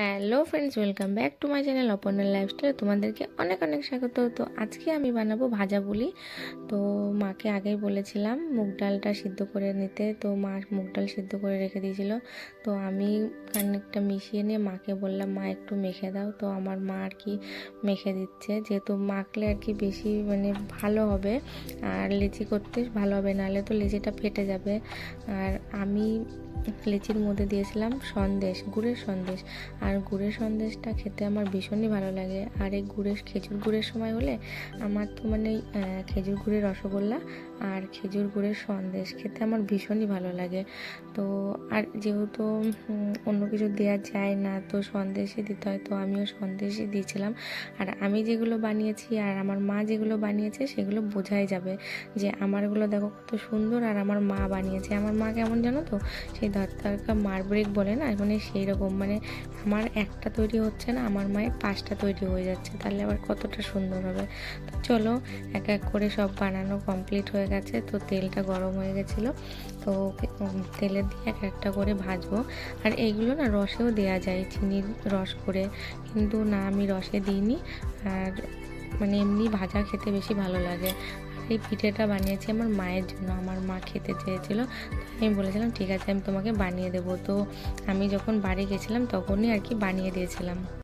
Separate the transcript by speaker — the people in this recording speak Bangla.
Speaker 1: Hello friends, welcome back to my channel Aparna lifestyle. তোমাদেরকে অনেক অনেক স্বাগত। তো আজকে আমি বানাবো ভাজা পুলি। তো মাকে আগেই বলেছিলাম মুগ ডালটা সিদ্ধ করে নিতে, তো মা মুগ ডাল সিদ্ধ করে রেখে দিয়েছিল। তো আমি খানিকটা মিশিয়ে নিয়ে মাকে বললাম, মা একটু মেখে দাও। তো আমার মা আর কি মেখে দিচ্ছে, যেহেতু মাখলে আর কি বেশি ভালো হবে, আর লেচি করতে ভালো হবে, নাহলে তো লেচিটা ফেটে যাবে। আর আমি লিচির মধ্যে দিয়েছিলাম সন্দেশ, গুড়ের সন্দেশ। আর গুড়ের সন্দেশটা খেতে আমার ভীষণই ভালো লাগে। আর এই খেজুর গুড়ের সময় হলে আমার তো খেজুর গুড়ের রসগোল্লা আর খেজুর গুড়ের সন্দেশ খেতে আমার ভীষণই ভালো লাগে। তো আর যেহেতু অন্য কিছু দেওয়া যায় না, তো সন্দেশই দিতে হয়, তো আমিও সন্দেশই দিয়েছিলাম। আর আমি যেগুলো বানিয়েছি আর আমার মা যেগুলো বানিয়েছে সেগুলো বোঝাই যাবে যে আমারগুলো দেখো কত সুন্দর, আর আমার মা বানিয়েছে। আমার মা কেমন জানো তো, সেই ধারকা মারব্রেক বলে না, সেই রকম আমার একটা তৈরি হচ্ছে না, আমার মায়ের 5টা তৈরি হয়ে যাচ্ছে, তাহলে আবার কতটা সুন্দর হবে। তো চলো এক এক করে সব বানানো কমপ্লিট হয়ে গেছে। তো তেলটা গরম হয়ে গেছিলো, তো তেলে দিয়ে এক একটা করে ভাজবো। আর এইগুলো না রসেও দেওয়া যায়, চিনির রস করে, কিন্তু না আমি রসে দিইনি। আর এমনি ভাজা খেতে বেশি ভালো লাগে। এই পিঠেটা বানিয়েছি আমার মায়ের জন্য, আমার মা খেতে চেয়েছিলো, তো আমি বলেছিলাম ঠিক আছে আমি তোমাকে বানিয়ে দেবো। তো আমি যখন বাড়ি গেছিলাম তখনই আর কি বানিয়ে দিয়েছিলাম।